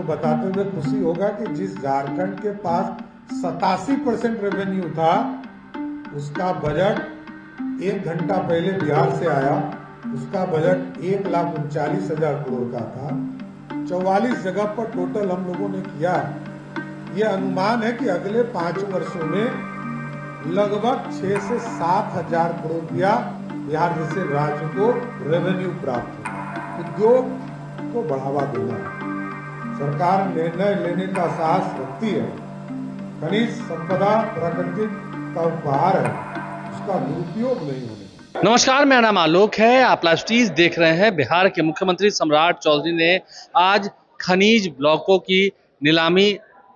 बताते हुए खुशी होगा कि जिस झारखंड के पास 87% रेवेन्यू था, उसका बजट 1 घंटा पहले बिहार से आया। उसका बजट 1,39,000 करोड़ का था। 44 जगह पर टोटल हम लोगों ने किया। ये अनुमान है कि अगले 5 वर्षों में लगभग 6 से 7 हजार करोड़ रुपया बिहार जैसे राज्य को रेवेन्यू प्राप्त होगा। उद्योग को बढ़ावा देना, सरकार निर्णय लेने का साहस रखती है। खनिज संपदा प्राकृतिक का उपहार है, उसका दुरुपयोग नहीं होने। नमस्कार, मेरा नाम आलोक है। आप लाइव स्ट्रीज देख रहे हैं। बिहार के मुख्यमंत्री सम्राट चौधरी ने आज खनिज ब्लॉकों की नीलामी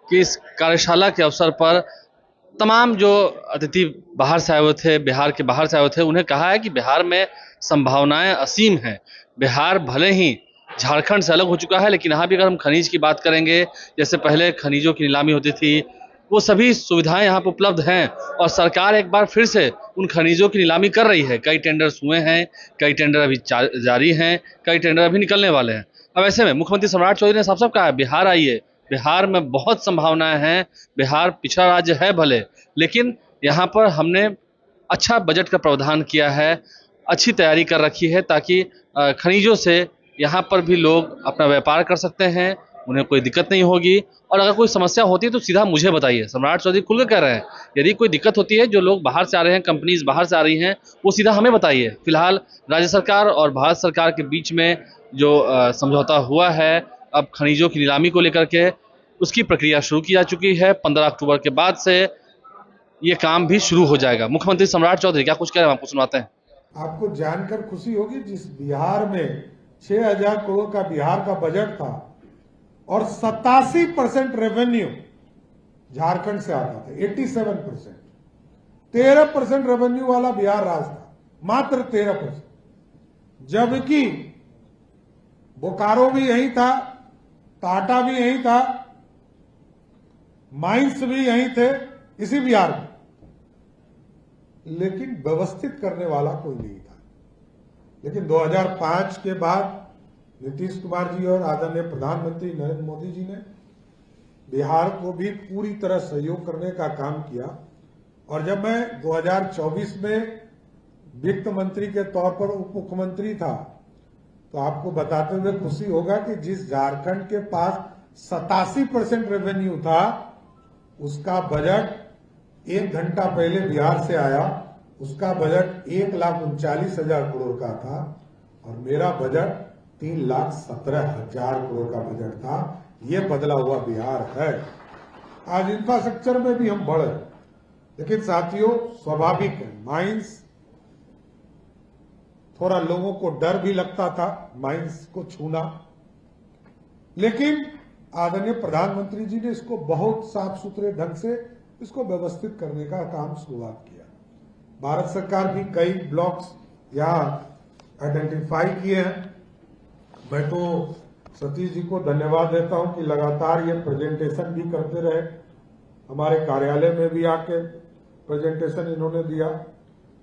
की इस कार्यशाला के अवसर पर तमाम जो अतिथि बाहर से आए हुए थे, बिहार के बाहर से आए हुए थे, उन्हें कहा है कि बिहार में संभावनाएं असीम हैं। बिहार भले ही झारखंड से अलग हो चुका है, लेकिन यहाँ भी अगर हम खनिज की बात करेंगे, जैसे पहले खनिजों की नीलामी होती थी, वो सभी सुविधाएं यहाँ पर उपलब्ध हैं और सरकार एक बार फिर से उन खनिजों की नीलामी कर रही है। कई टेंडर्स हुए हैं, कई टेंडर अभी जारी हैं, कई टेंडर अभी निकलने वाले हैं। अब ऐसे में मुख्यमंत्री सम्राट चौधरी ने साफ साफ कहा है, बिहार आइए, बिहार में बहुत संभावनाएं हैं। बिहार पिछड़ा राज्य है भले, लेकिन यहाँ पर हमने अच्छा बजट का प्रावधान किया है, अच्छी तैयारी कर रखी है, ताकि खनिजों से यहाँ पर भी लोग अपना व्यापार कर सकते हैं, उन्हें कोई दिक्कत नहीं होगी। और अगर कोई समस्या होती है तो सीधा मुझे बताइए। सम्राट चौधरी खुल कर कह रहे हैं, यदि कोई दिक्कत होती है, जो लोग बाहर से आ रहे हैं, कंपनीज बाहर से आ रही हैं, वो सीधा हमें बताइए। फिलहाल राज्य सरकार और भारत सरकार के बीच में जो समझौता हुआ है, अब खनिजों की नीलामी को लेकर के उसकी प्रक्रिया शुरू की जा चुकी है। 15 अक्टूबर के बाद से ये काम भी शुरू हो जाएगा। मुख्यमंत्री सम्राट चौधरी क्या कुछ कह रहे हैं, आपको सुनाते हैं। आपको जानकर खुशी होगी, जिस बिहार में 6,000 करोड़ का बिहार का बजट था और 87% रेवेन्यू झारखंड से आता था, 87%, 13% रेवेन्यू वाला बिहार राज्य था, मात्र 13%। जबकि बोकारो भी यही था, टाटा भी यही था, माइंस भी यही थे, इसी बिहार में, लेकिन व्यवस्थित करने वाला कोई नहीं था। लेकिन 2005 के बाद नीतीश कुमार जी और आदरणीय प्रधानमंत्री नरेंद्र मोदी जी ने बिहार को भी पूरी तरह सहयोग करने का काम किया। और जब मैं 2024 में वित्त मंत्री के तौर पर उप मुख्यमंत्री था, तो आपको बताते हुए खुशी होगा कि जिस झारखंड के पास 87% रेवेन्यू था, उसका बजट 1 घंटा पहले बिहार से आया। उसका बजट 1,39,000 करोड़ का था और मेरा बजट 3,17,000 करोड़ का बजट था। ये बदला हुआ बिहार है। आज इंफ्रास्ट्रक्चर में भी हम बढ़े, लेकिन साथियों स्वाभाविक है, माइंस थोड़ा लोगों को डर भी लगता था माइंस को छूना, लेकिन आदरणीय प्रधानमंत्री जी ने इसको बहुत साफ सुथरे ढंग से इसको व्यवस्थित करने का काम शुरुआत किया। भारत सरकार भी कई ब्लॉक्स यहां आइडेंटिफाई किए हैं। मैं तो सतीश जी को धन्यवाद देता हूं कि लगातार ये प्रेजेंटेशन भी करते रहे। हमारे कार्यालय में भी आके प्रेजेंटेशन इन्होंने दिया।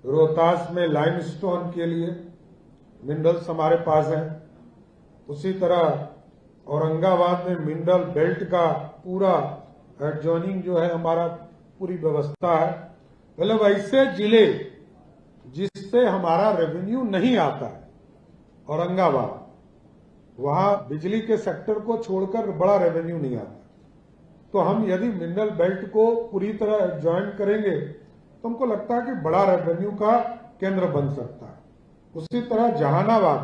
रोहतास में लाइमस्टोन के लिए मिनरल्स हमारे पास है, उसी तरह औरंगाबाद में मिनरल बेल्ट का पूरा एडजॉइनिंग जो है हमारा पूरी व्यवस्था है। मतलब ऐसे जिले जिससे हमारा रेवेन्यू नहीं आता है, औरंगाबाद, वहां बिजली के सेक्टर को छोड़कर बड़ा रेवेन्यू नहीं आता, तो हम यदि मिनरल बेल्ट को पूरी तरह एडजॉइन करेंगे तो हमको लगता है कि बड़ा रेवेन्यू का केंद्र बन सकता है। उसी तरह जहानाबाद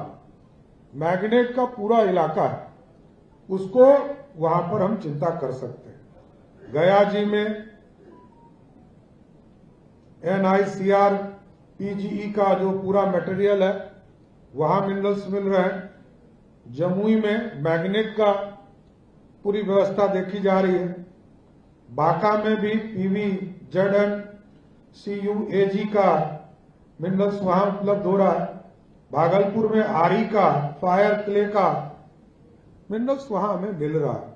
मैग्नेट का पूरा इलाका है, उसको वहां पर हम चिंता कर सकते हैं। गया जी में NICR PGE का जो पूरा मटेरियल है, वहां मिनरल्स मिल रहे हैं। जमुई में मैग्नेट का पूरी व्यवस्था देखी जा रही है। बांका में भी PVZN CUAG का मिनरल्स वहां उपलब्ध हो रहा है। भागलपुर में RE का, फायर क्ले का मिनरल्स वहां हमें मिल रहा है।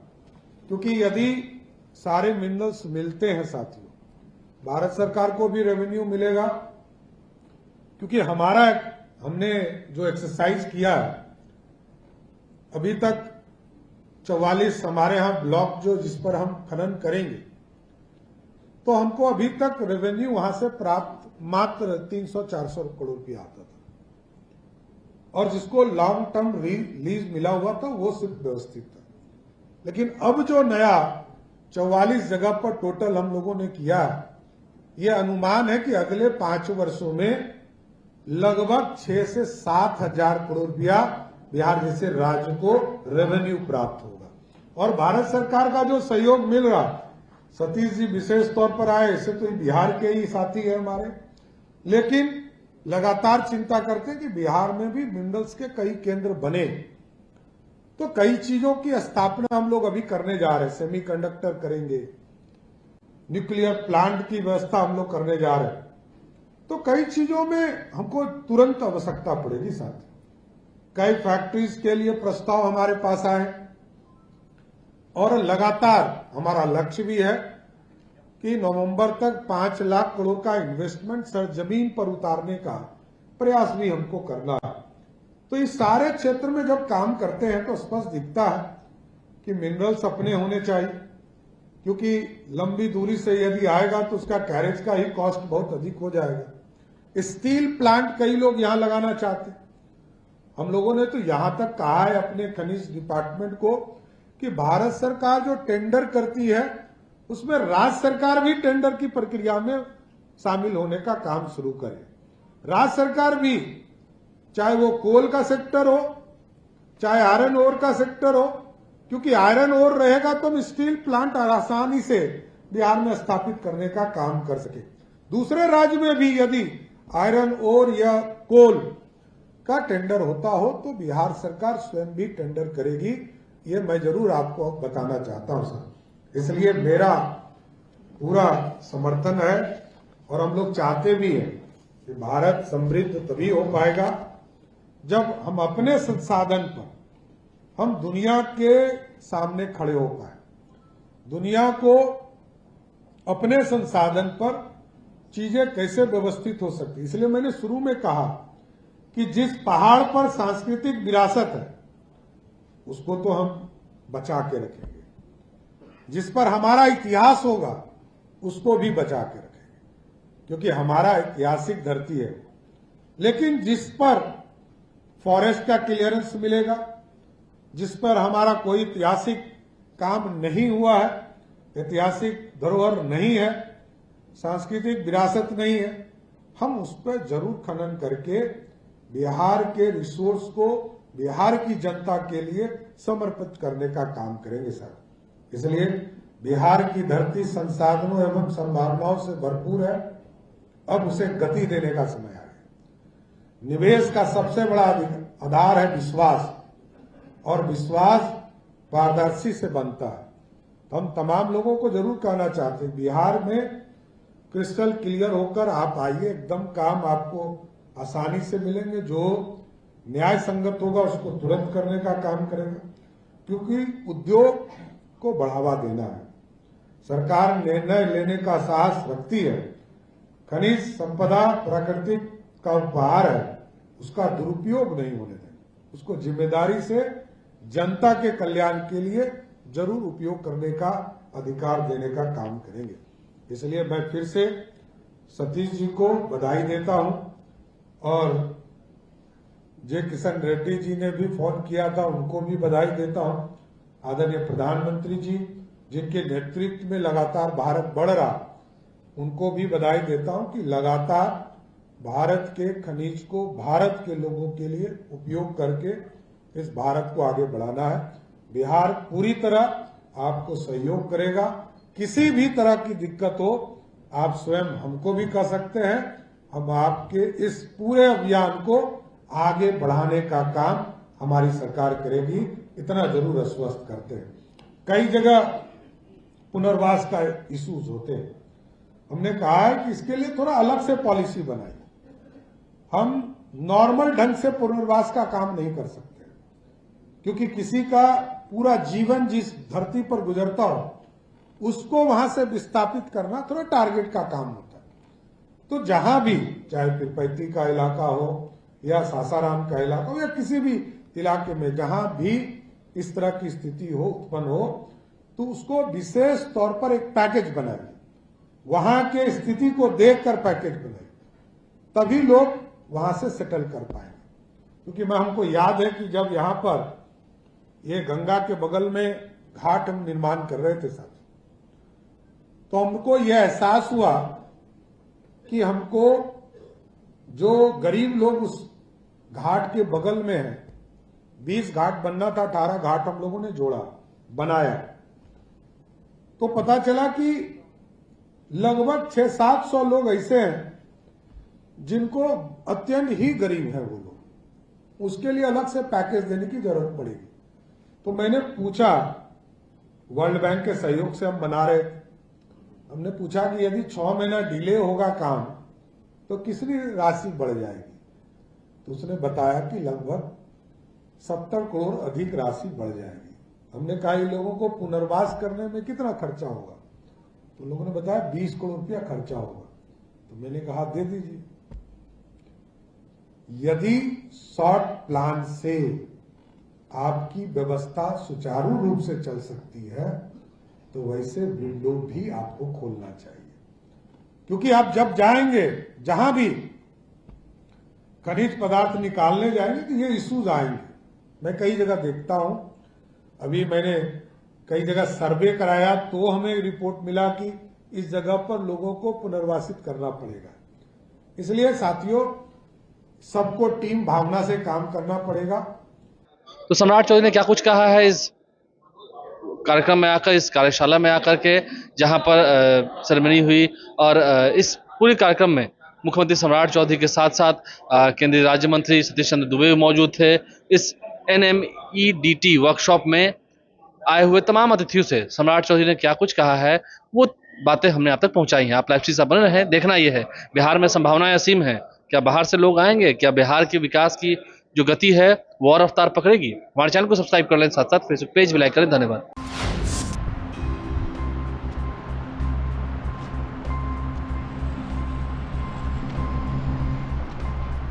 क्योंकि यदि सारे मिनरल्स मिलते हैं साथियों, भारत सरकार को भी रेवेन्यू मिलेगा। क्योंकि हमने जो एक्सरसाइज किया है, अभी तक 44 हमारे यहाँ ब्लॉक जो जिस पर हम खनन करेंगे, तो हमको अभी तक रेवेन्यू वहां से प्राप्त मात्र 300-400 करोड़ रुपया आता था, और जिसको लॉन्ग टर्म लीज मिला हुआ था वो सिर्फ व्यवस्थित था। लेकिन अब जो नया 44 जगह पर टोटल हम लोगों ने किया, ये अनुमान है कि अगले 5 वर्षों में लगभग 6 से 7 हजार करोड़ रुपया बिहार जैसे राज्य को रेवेन्यू प्राप्त होगा। और भारत सरकार का जो सहयोग मिल रहा, सतीश जी विशेष तौर पर आए, ऐसे तो बिहार के ही साथी है हमारे, लेकिन लगातार चिंता करते हैं कि बिहार में भी मिनरल्स के कई केंद्र बने, तो कई चीजों की स्थापना हम लोग अभी करने जा रहे हैं। सेमीकंडक्टर करेंगे, न्यूक्लियर प्लांट की व्यवस्था हम लोग करने जा रहे हैं, तो कई चीजों में हमको तुरंत आवश्यकता पड़ेगी। साथ कई फैक्ट्रीज के लिए प्रस्ताव हमारे पास आए, और लगातार हमारा लक्ष्य भी है कि नवंबर तक 5 लाख करोड़ का इन्वेस्टमेंट सरजमीन पर उतारने का प्रयास भी हमको करना है। तो इस सारे क्षेत्र में जब काम करते हैं तो स्पष्ट दिखता है कि मिनरल्स अपने होने चाहिए, क्योंकि लंबी दूरी से यदि आएगा तो उसका कैरेज का ही कॉस्ट बहुत अधिक हो जाएगा। स्टील प्लांट कई लोग यहां लगाना चाहते, हम लोगों ने तो यहां तक कहा है अपने खनिज डिपार्टमेंट को कि भारत सरकार जो टेंडर करती है उसमें राज्य सरकार भी टेंडर की प्रक्रिया में शामिल होने का काम शुरू करे। राज्य सरकार भी, चाहे वो कोल का सेक्टर हो, चाहे आयरन ओर का सेक्टर हो, क्योंकि आयरन ओर रहेगा तो हम स्टील प्लांट आसानी से बिहार में स्थापित करने का काम कर सके। दूसरे राज्य में भी यदि आयरन ओर या कोल का टेंडर होता हो तो बिहार सरकार स्वयं भी टेंडर करेगी, ये मैं जरूर आपको बताना चाहता हूं सर। इसलिए मेरा पूरा समर्थन है, और हम लोग चाहते भी हैं कि भारत समृद्ध तभी हो पाएगा जब हम अपने संसाधन पर हम दुनिया के सामने खड़े हो पाए, दुनिया को अपने संसाधन पर चीजें कैसे व्यवस्थित हो सकती। इसलिए मैंने शुरू में कहा कि जिस पहाड़ पर सांस्कृतिक विरासत है उसको तो हम बचा के रखेंगे, जिस पर हमारा इतिहास होगा उसको भी बचा के रखेंगे, क्योंकि हमारा ऐतिहासिक धरती है। लेकिन जिस पर फॉरेस्ट का क्लियरेंस मिलेगा, जिस पर हमारा कोई ऐतिहासिक काम नहीं हुआ है, ऐतिहासिक धरोहर नहीं है, सांस्कृतिक विरासत नहीं है, हम उस पर जरूर खनन करके बिहार के रिसोर्स को बिहार की जनता के लिए समर्पित करने का काम करेंगे सर। इसलिए बिहार की धरती संसाधनों एवं संभावनाओं से भरपूर है, अब उसे गति देने का समय आ गया। निवेश का सबसे बड़ा आधार है विश्वास, और विश्वास पारदर्शी से बनता है। तो हम तमाम लोगों को जरूर कहना चाहते हैं, बिहार में क्रिस्टल क्लियर होकर आप आइए, एकदम काम आपको आसानी से मिलेंगे। जो न्याय संगत होगा उसको तुरंत करने का काम करेंगे, क्योंकि उद्योग को बढ़ावा देना है। सरकार निर्णय लेने का साहस रखती है। खनिज संपदा प्राकृतिक का उपहार है, उसका दुरुपयोग नहीं होने दें, उसको जिम्मेदारी से जनता के कल्याण के लिए जरूर उपयोग करने का अधिकार देने का काम करेंगे। इसलिए मैं फिर से सतीश जी को बधाई देता हूं, और जे किशन रेड्डी जी ने भी फोन किया था उनको भी बधाई देता हूं। आदरणीय प्रधानमंत्री जी जिनके नेतृत्व में लगातार भारत बढ़ रहा, उनको भी बधाई देता हूं कि लगातार भारत के खनिज को भारत के लोगों के लिए उपयोग करके इस भारत को आगे बढ़ाना है। बिहार पूरी तरह आपको सहयोग करेगा। किसी भी तरह की दिक्कत हो आप स्वयं हमको भी कह सकते हैं, हम आपके इस पूरे अभियान को आगे बढ़ाने का काम हमारी सरकार करेगी, इतना जरूर आश्वस्त करते हैं। कई जगह पुनर्वास का इश्यूज होते हैं, हमने कहा है कि इसके लिए थोड़ा अलग से पॉलिसी बनाई। हम नॉर्मल ढंग से पुनर्वास का काम नहीं कर सकते, क्योंकि किसी का पूरा जीवन जिस धरती पर गुजरता हो उसको वहां से विस्थापित करना थोड़ा टारगेट का काम होता है। तो जहां भी, चाहे पीरपैंती का इलाका हो या सासाराम का इलाका हो या किसी भी इलाके में जहां भी इस तरह की स्थिति हो उत्पन्न हो तो उसको विशेष तौर पर एक पैकेज बनाए, वहां के स्थिति को देखकर पैकेज बनाए, तभी लोग वहां से सेटल कर पाएंगे। क्योंकि हमको याद है कि जब यहां पर ये गंगा के बगल में घाट हम निर्माण कर रहे थे साथ, तो हमको यह एहसास हुआ कि हमको जो गरीब लोग उस घाट के बगल में हैं, 20 घाट बनना था, 18 घाट हम लोगों ने जोड़ा बनाया, तो पता चला कि लगभग 600-700 लोग ऐसे हैं जिनको अत्यंत ही गरीब है वो लोग, उसके लिए अलग से पैकेज देने की जरूरत पड़ेगी। तो मैंने पूछा, वर्ल्ड बैंक के सहयोग से हम बना रहे थे, हमने पूछा कि यदि 6 महीना डिले होगा काम तो कितनी राशि बढ़ जाएगी, तो उसने बताया कि लगभग 70 करोड़ अधिक राशि बढ़ जाएगी। हमने कहा इन लोगों को पुनर्वास करने में कितना खर्चा होगा, तो लोगों ने बताया 20 करोड़ रुपया खर्चा होगा। तो मैंने कहा दे दीजिए। यदि शॉर्ट प्लान से आपकी व्यवस्था सुचारू रूप से चल सकती है तो वैसे विंडो भी आपको खोलना चाहिए, क्योंकि आप जब जाएंगे जहां भी खनिज पदार्थ निकालने जाएंगे तो ये इश्यूज आएंगे। मैं कई जगह देखता हूं, अभी मैंने कई जगह सर्वे कराया तो हमें रिपोर्ट मिला कि इस जगह पर लोगों को पुनर्वासित करना पड़ेगा। इसलिए साथियों, सबको टीम भावना से काम करना पड़ेगा। तो सम्राट चौधरी ने क्या कुछ कहा है इस कार्यक्रम में आकर, इस कार्यशाला में आकर के, जहां पर सेरेमनी हुई, और इस पूरे कार्यक्रम में मुख्यमंत्री सम्राट चौधरी के साथ साथ केंद्रीय राज्य मंत्री सतीश चंद्र दुबे मौजूद थे। इस NMEDT वर्कशॉप में आए हुए तमाम अतिथियों से सम्राट चौधरी ने क्या कुछ कहा है वो बातें हमने आप तक पहुंचाई हैं। आप लाइव स्ट्रीम से बने रहें, देखना यह है बिहार में संभावनाएं असीम हैं। क्या बाहर से लोग आएंगे? क्या बिहार के विकास की जो गति है वो और रफ्तार पकड़ेगी? हमारे चैनल को सब्सक्राइब कर लें, साथ साथ फेसबुक पेज भी लाइक करें। धन्यवाद।